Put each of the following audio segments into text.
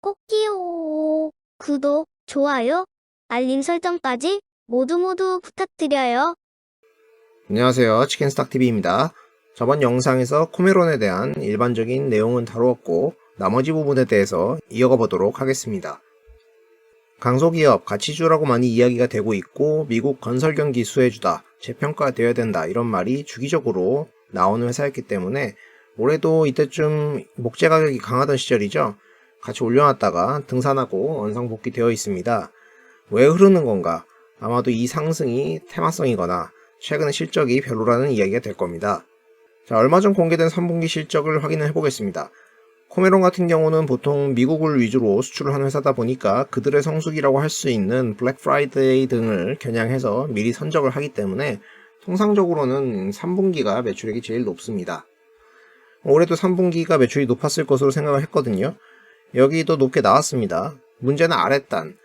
꼭지요. 구독, 좋아요, 알림 설정까지 모두 부탁드려요. 안녕하세요. 치킨스탁TV입니다. 저번 영상에서 코메론에 대한 일반적인 내용은 다루었고 나머지 부분에 대해서 이어가 보도록 하겠습니다. 강소기업, 가치주라고 많이 이야기가 되고 있고 미국 건설경기 수혜주다, 재평가되어야 된다 이런 말이 주기적으로 나오는 회사였기 때문에 올해도 이때쯤 목재 가격이 강하던 시절이죠. 같이 올려놨다가 등산하고 원상복귀되어 있습니다. 왜 흐르는 건가? 아마도 이 상승이 테마성이거나 최근의 실적이 별로라는 이야기가 될 겁니다. 자, 얼마 전 공개된 3분기 실적을 확인해 보겠습니다. 코메론 같은 경우는 보통 미국을 위주로 수출을 하는 회사다 보니까 그들의 성수기라고 할 수 있는 블랙 프라이데이 등을 겨냥해서 미리 선적을 하기 때문에 통상적으로는 3분기가 매출액이 제일 높습니다. 올해도 3분기가 매출이 높았을 것으로 생각을 했거든요. 여기도 높게 나왔습니다. 문제는 아랫단,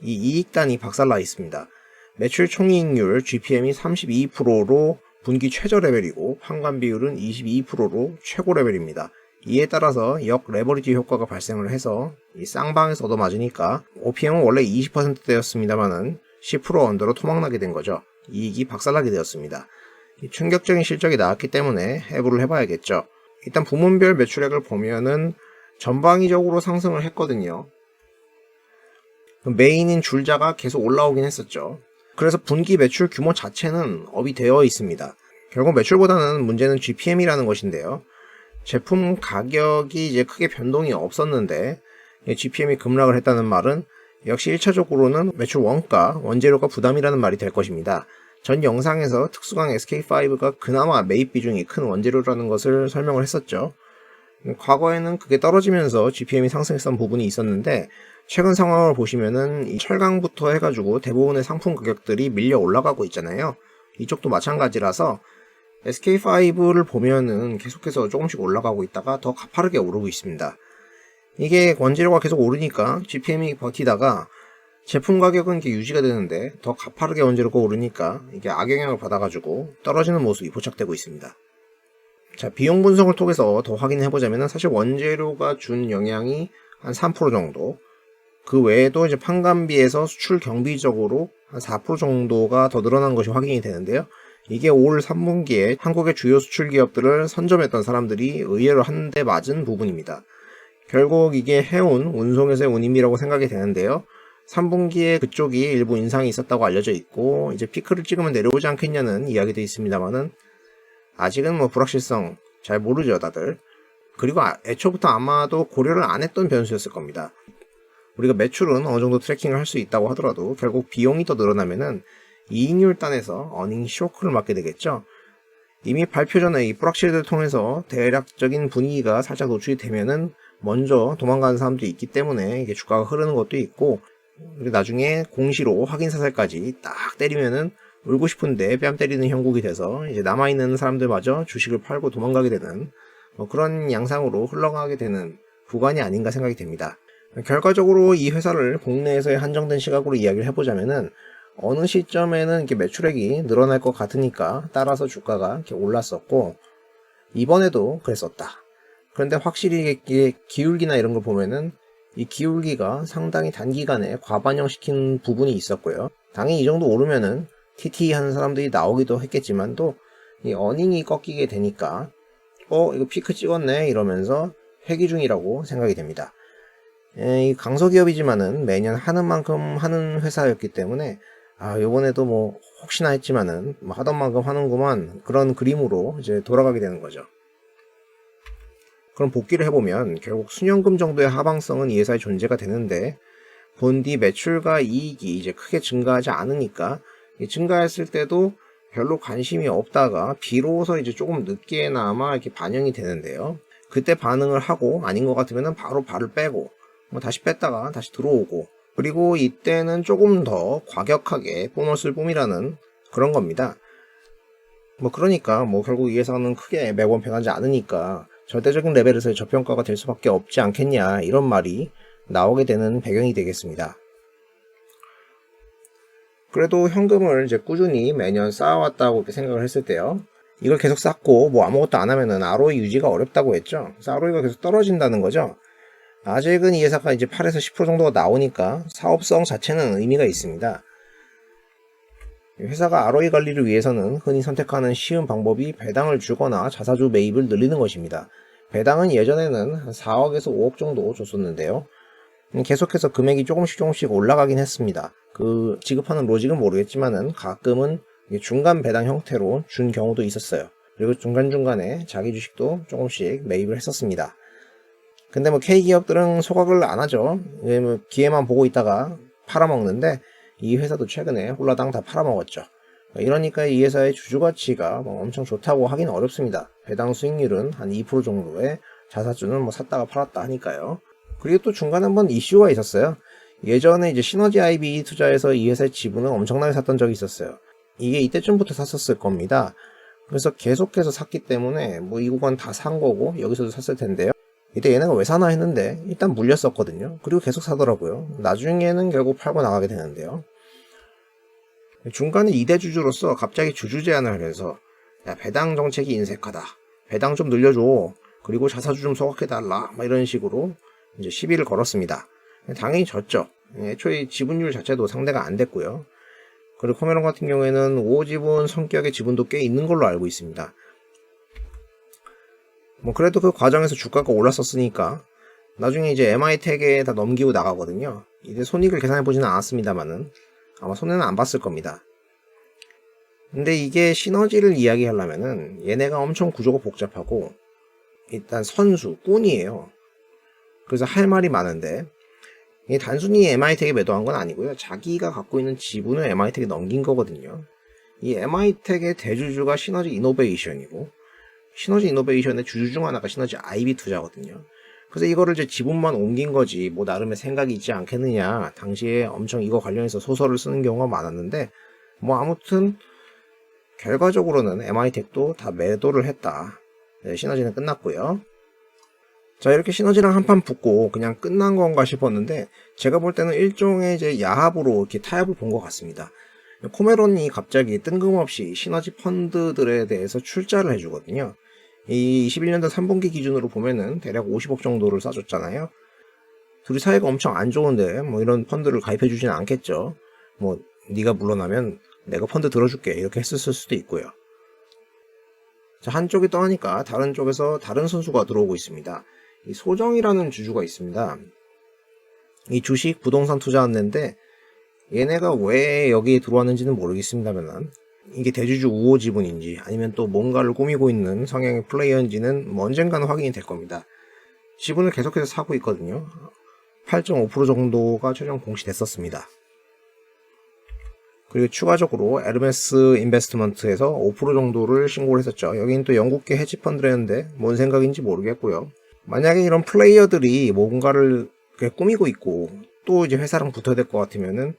이 이익단이 박살나 있습니다. 매출 총이익률 GPM이 32%로 분기 최저 레벨이고 판관 비율은 22%로 최고 레벨입니다. 이에 따라서 역 레버리지 효과가 발생을 해서 이 쌍방에서 얻어맞으니까 OPM은 원래 20%대였습니다만은 10% 언더로 토막나게 된 거죠. 이익이 박살나게 되었습니다. 충격적인 실적이 나왔기 때문에 해부를 해봐야겠죠. 일단 부문별 매출액을 보면은 전방위적으로 상승을 했거든요. 메인인 줄자가 계속 올라오긴 했었죠. 그래서 분기 매출 규모 자체는 업이 되어 있습니다. 결국 매출보다는 문제는 GPM이라는 것인데요. 제품 가격이 이제 크게 변동이 없었는데 GPM이 급락을 했다는 말은 역시 1차적으로는 매출 원가, 원재료가 부담이라는 말이 될 것입니다. 전 영상에서 특수강 SK5가 그나마 매입 비중이 큰 원재료라는 것을 설명을 했었죠. 과거에는 그게 떨어지면서 GPM이 상승했던 부분이 있었는데 최근 상황을 보시면은 이 철강부터 해가지고 대부분의 상품 가격들이 밀려 올라가고 있잖아요. 이쪽도 마찬가지라서 SK5를 보면은 계속해서 조금씩 올라가고 있다가 더 가파르게 오르고 있습니다. 이게 원재료가 계속 오르니까 GPM이 버티다가 제품 가격은 이렇게 유지가 되는데 더 가파르게 원재료가 오르니까 이게 악영향을 받아가지고 떨어지는 모습이 포착되고 있습니다. 자, 비용 분석을 통해서 더 확인해 보자면 사실 원재료가 준 영향이 한 3% 정도, 그 외에도 이제 판관비에서 수출 경비적으로 한 4% 정도가 더 늘어난 것이 확인이 되는데요. 이게 올 3분기에 한국의 주요 수출 기업들을 선점했던 사람들이 의외로 한 대 맞은 부분입니다. 결국 이게 해운, 운송에서의 운임이라고 생각이 되는데요. 3분기에 그쪽이 일부 인상이 있었다고 알려져 있고 이제 피크를 찍으면 내려오지 않겠냐는 이야기도 있습니다만은 아직은 뭐 불확실성 잘 모르죠 다들. 그리고 애초부터 아마도 고려를 안 했던 변수였을 겁니다. 우리가 매출은 어느 정도 트래킹을 할 수 있다고 하더라도 결국 비용이 더 늘어나면은 이익률 단에서 어닝 쇼크를 맞게 되겠죠. 이미 발표 전에 이 불확실을 통해서 대략적인 분위기가 살짝 노출이 되면은 먼저 도망가는 사람도 있기 때문에 이게 주가가 흐르는 것도 있고, 그리고 나중에 공시로 확인 사살까지 딱 때리면은 울고 싶은데 뺨 때리는 형국이 돼서 이제 남아있는 사람들마저 주식을 팔고 도망가게 되는 그런 양상으로 흘러가게 되는 구간이 아닌가 생각이 됩니다. 결과적으로 이 회사를 국내에서의 한정된 시각으로 이야기를 해보자면은 어느 시점에는 이렇게 매출액이 늘어날 것 같으니까 따라서 주가가 이렇게 올랐었고 이번에도 그랬었다. 그런데 확실히 이게 기울기나 이런 걸 보면은 이 기울기가 상당히 단기간에 과반영시킨 부분이 있었고요. 당연히 이 정도 오르면은 TT 하는 사람들이 나오기도 했겠지만 또 이 어닝이 꺾이게 되니까 이거 피크 찍었네 이러면서 회귀 중이라고 생각이 됩니다. 이 강소기업이지만은 매년 하는 만큼 하는 회사였기 때문에 요번에도 뭐 혹시나 했지만은 뭐 하던 만큼 하는구만 그런 그림으로 이제 돌아가게 되는 거죠. 그럼 복귀를 해보면 결국 수년금 정도의 하방성은 이 회사의 존재가 되는데 본디 매출과 이익이 이제 크게 증가하지 않으니까 증가했을 때도 별로 관심이 없다가 비로소 이제 조금 늦게나마 이렇게 반영이 되는데요. 그때 반응을 하고 아닌 것 같으면 바로 발을 빼고 다시 뺐다가 다시 들어오고, 그리고 이때는 조금 더 과격하게 뿜을 쓸 뿜이라는 그런 겁니다. 그러니까 결국 이 회사는 크게 매번 변하지 않으니까 절대적인 레벨에서의 저평가가 될 수밖에 없지 않겠냐 이런 말이 나오게 되는 배경이 되겠습니다. 그래도 현금을 이제 꾸준히 매년 쌓아왔다고 이렇게 생각을 했을 때요. 이걸 계속 쌓고 아무것도 안 하면은 ROE 유지가 어렵다고 했죠. 그래서 ROE가 계속 떨어진다는 거죠. 아직은 이 회사가 이제 8에서 10% 정도가 나오니까 사업성 자체는 의미가 있습니다. 회사가 ROE 관리를 위해서는 흔히 선택하는 쉬운 방법이 배당을 주거나 자사주 매입을 늘리는 것입니다. 배당은 예전에는 한 4억에서 5억 정도 줬었는데요. 계속해서 금액이 조금씩 올라가긴 했습니다. 그 지급하는 로직은 모르겠지만은 가끔은 중간 배당 형태로 준 경우도 있었어요. 그리고 중간중간에 자기 주식도 조금씩 매입을 했었습니다. 근데 뭐 K기업들은 소각을 안 하죠. 왜냐면 기회만 보고 있다가 팔아먹는데 이 회사도 최근에 홀라당 다 팔아먹었죠. 이러니까 이 회사의 주주가치가 뭐 엄청 좋다고 하긴 어렵습니다. 배당 수익률은 한 2% 정도에 자사주는 뭐 샀다가 팔았다 하니까요. 그리고 또 중간에 한번 이슈가 있었어요. 예전에 이제 시너지 IB 투자에서 이 회사의 지분을 엄청나게 샀던 적이 있었어요. 이게 이때쯤부터 샀었을 겁니다. 그래서 계속해서 샀기 때문에 뭐 이 구간 다 산 거고 여기서도 샀을 텐데요. 이때 얘네가 왜 사나 했는데 일단 물렸었거든요. 그리고 계속 사더라고요. 나중에는 결국 팔고 나가게 되는데요. 중간에 2대 주주로서 갑자기 주주 제안을 하면서 야, 배당 정책이 인색하다. 배당 좀 늘려줘. 그리고 자사주 좀 소각해달라. 막 이런 식으로 이제 시비를 걸었습니다. 당연히 졌죠. 애초에 지분율 자체도 상대가 안 됐고요. 그리고 코메론 같은 경우에는 5지분 성격의 지분도 꽤 있는 걸로 알고 있습니다. 뭐 그래도 그 과정에서 주가가 올랐었으니까 나중에 이제 MI택에 다 넘기고 나가거든요. 이제 손익을 계산해 보지는 않았습니다만은 아마 손해는 안 봤을 겁니다. 근데 이게 시너지를 이야기하려면은 얘네가 엄청 구조가 복잡하고 일단 선수, 꾼이에요. 그래서 할 말이 많은데 이게 단순히 MI택에 매도한 건 아니고요. 자기가 갖고 있는 지분을 MI택에 넘긴 거거든요. 이 MI택의 대주주가 시너지 이노베이션이고 시너지 이노베이션의 주주 중 하나가 시너지 IB 투자거든요. 그래서 이거를 이제 지분만 옮긴 거지 뭐 나름의 생각이 있지 않겠느냐. 당시에 엄청 이거 관련해서 소설을 쓰는 경우가 많았는데 뭐 아무튼 결과적으로는 MI택도 다 매도를 했다. 네, 시너지는 끝났고요. 자, 이렇게 시너지랑 한판 붙고 그냥 끝난 건가 싶었는데 제가 볼 때는 일종의 이제 야합으로 이렇게 타협을 본 것 같습니다. 코메론이 갑자기 뜬금없이 시너지 펀드들에 대해서 출자를 해주거든요. 이 21년도 3분기 기준으로 보면은 대략 50억 정도를 싸줬잖아요. 둘이 사이가 엄청 안 좋은데 뭐 이런 펀드를 가입해주지는 않겠죠. 뭐 네가 물러나면 내가 펀드 들어줄게 이렇게 했을 수도 있고요. 자, 한쪽이 떠나니까 다른 쪽에서 다른 선수가 들어오고 있습니다. 이 소정이라는 주주가 있습니다. 이 주식 부동산 투자했는데 얘네가 왜 여기에 들어왔는지는 모르겠습니다만 이게 대주주 우호 지분인지 아니면 또 뭔가를 꾸미고 있는 성향의 플레이어인지는 뭐 언젠가는 확인이 될 겁니다. 지분을 계속해서 사고 있거든요. 8.5% 정도가 최종 공시됐었습니다. 그리고 추가적으로 에르메스 인베스트먼트에서 5% 정도를 신고를 했었죠. 여기는 또 영국계 헤지펀드라는데 뭔 생각인지 모르겠고요. 만약에 이런 플레이어들이 뭔가를 꾸미고 있고 또 이제 회사랑 붙어야 될 것 같으면은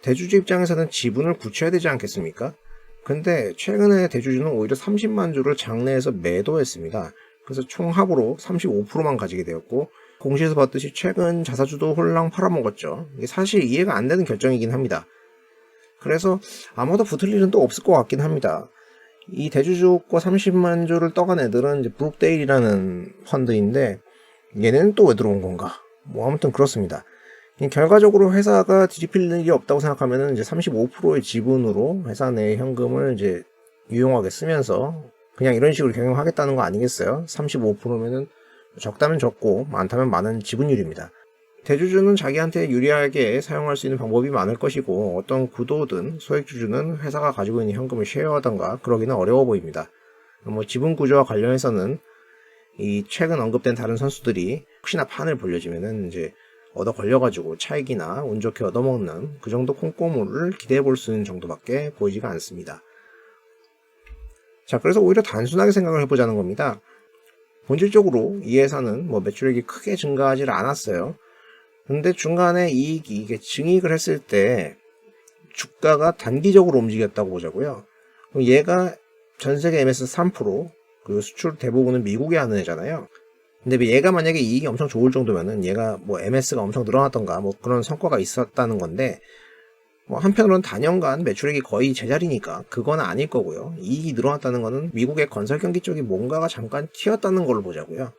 대주주 입장에서는 지분을 굳혀야 되지 않겠습니까? 근데 최근에 대주주는 오히려 30만 주를 장내에서 매도했습니다. 그래서 총합으로 35%만 가지게 되었고 공시에서 봤듯이 최근 자사주도 홀랑 팔아먹었죠. 이게 사실 이해가 안 되는 결정이긴 합니다. 그래서 아마도 붙을 일은 또 없을 것 같긴 합니다. 이 대주주과 30만 주를 떠간 애들은 이제 브룩데일이라는 펀드인데 얘네는 또 왜 들어온 건가? 뭐 아무튼 그렇습니다. 결과적으로 회사가 뒤집힐 일이 없다고 생각하면은 이제 35%의 지분으로 회사 내 현금을 이제 유용하게 쓰면서 그냥 이런 식으로 경영하겠다는 거 아니겠어요? 35%면은 적다면 적고 많다면 많은 지분율입니다. 대주주는 자기한테 유리하게 사용할 수 있는 방법이 많을 것이고 어떤 구도든 소액주주는 회사가 가지고 있는 현금을 쉐어하던가 그러기는 어려워 보입니다. 뭐 지분 구조와 관련해서는 이 최근 언급된 다른 선수들이 혹시나 판을 벌려지면은 이제 얻어 걸려가지고 차익이나 운 좋게 얻어먹는 그 정도 콩고물을 기대해 볼 수 있는 정도밖에 보이지가 않습니다. 자, 그래서 오히려 단순하게 생각을 해보자는 겁니다. 본질적으로 이 회사는 뭐 매출액이 크게 증가하지 않았어요. 근데 중간에 이게 증익을 했을 때 주가가 단기적으로 움직였다고 보자고요. 그럼 얘가 전 세계 MS 3% 그리고 수출 대부분은 미국에 하는 애잖아요. 근데 얘가 만약에 이익이 엄청 좋을 정도면은 얘가 뭐 MS가 엄청 늘어났던가 뭐 그런 성과가 있었다는 건데 뭐 한편으로는 단연간 매출액이 거의 제자리니까 그건 아닐 거고요. 이익이 늘어났다는 거는 미국의 건설 경기 쪽이 뭔가가 잠깐 튀었다는 걸로 보자고요.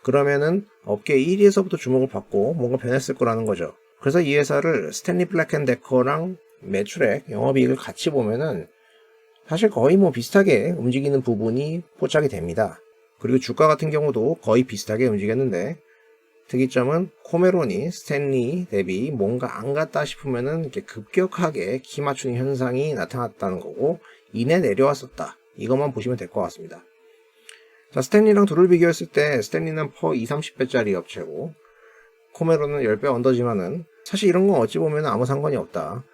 그러면은 업계 1위에서부터 주목을 받고 뭔가 변했을 거라는 거죠. 그래서 이 회사를 스탠리 블랙앤데커랑 매출액, 영업이익을 같이 보면은 사실 거의 뭐 비슷하게 움직이는 부분이 포착이 됩니다. 그리고 주가 같은 경우도 거의 비슷하게 움직였는데 특이점은 코메론이 스탠리 대비 뭔가 안 같다 싶으면은 이렇게 급격하게 키 맞추는 현상이 나타났다는 거고 이내 내려왔었다. 이것만 보시면 될 것 같습니다. 자, 스탠리랑 둘을 비교했을 때 스탠리는 퍼 2,30배짜리 업체고 코메론은 10배 언더지만은 사실 이런 건 어찌 보면 아무 상관이 없다.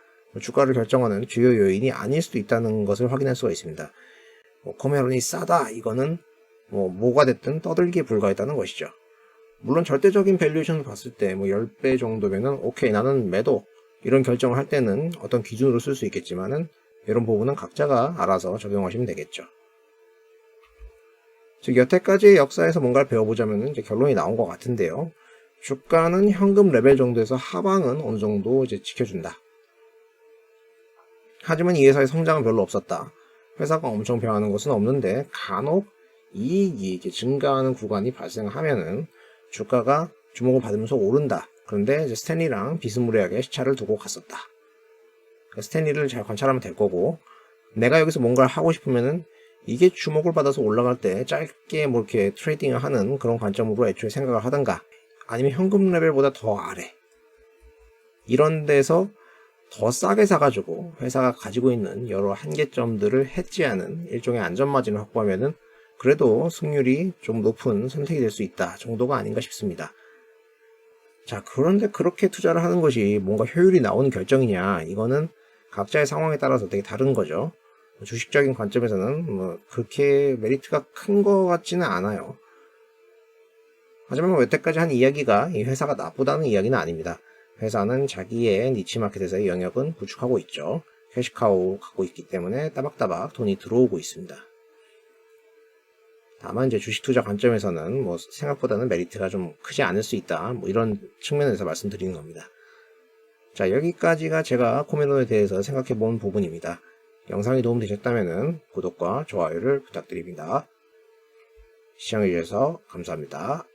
주가를 결정하는 주요 요인이 아닐 수도 있다는 것을 확인할 수가 있습니다. 코메론이 싸다 이거는 뭐가 됐든 떠들기에 불과했다는 것이죠. 물론 절대적인 밸류에이션을 봤을 때 10배 정도면은 오케이 나는 매도 이런 결정을 할 때는 어떤 기준으로 쓸 수 있겠지만은 이런 부분은 각자가 알아서 적용하시면 되겠죠. 즉 여태까지의 역사에서 뭔가를 배워보자면 이제 결론이 나온 것 같은데요. 주가는 현금 레벨 정도에서 하방은 어느 정도 이제 지켜준다. 하지만 이 회사의 성장은 별로 없었다. 회사가 엄청 변하는 것은 없는데 간혹 이익이 이렇게 증가하는 구간이 발생하면은 주가가 주목을 받으면서 오른다. 그런데 이제 스탠리랑 비스무리하게 시차를 두고 갔었다. 스탠리를 잘 관찰하면 될 거고 내가 여기서 뭔가를 하고 싶으면은 이게 주목을 받아서 올라갈 때 짧게 뭐 이렇게 트레이딩을 하는 그런 관점으로 애초에 생각을 하든가 아니면 현금 레벨보다 더 아래 이런 데서 더 싸게 사가지고 회사가 가지고 있는 여러 한계점들을 해지하는 일종의 안전마진을 확보하면은 그래도 승률이 좀 높은 선택이 될 수 있다 정도가 아닌가 싶습니다. 자, 그런데 그렇게 투자를 하는 것이 뭔가 효율이 나오는 결정이냐 이거는 각자의 상황에 따라서 되게 다른 거죠. 주식적인 관점에서는 그렇게 메리트가 큰 것 같지는 않아요. 하지만 여태까지 한 이야기가 이 회사가 나쁘다는 이야기는 아닙니다. 회사는 자기의 니치마켓에서의 영역은 구축하고 있죠. 캐시카우 갖고 있기 때문에 따박따박 돈이 들어오고 있습니다. 다만 이제 주식 투자 관점에서는 생각보다는 메리트가 좀 크지 않을 수 있다. 이런 측면에서 말씀드리는 겁니다. 자, 여기까지가 제가 코메론에 대해서 생각해 본 부분입니다. 영상이 도움되셨다면 구독과 좋아요를 부탁드립니다. 시청해 주셔서 감사합니다.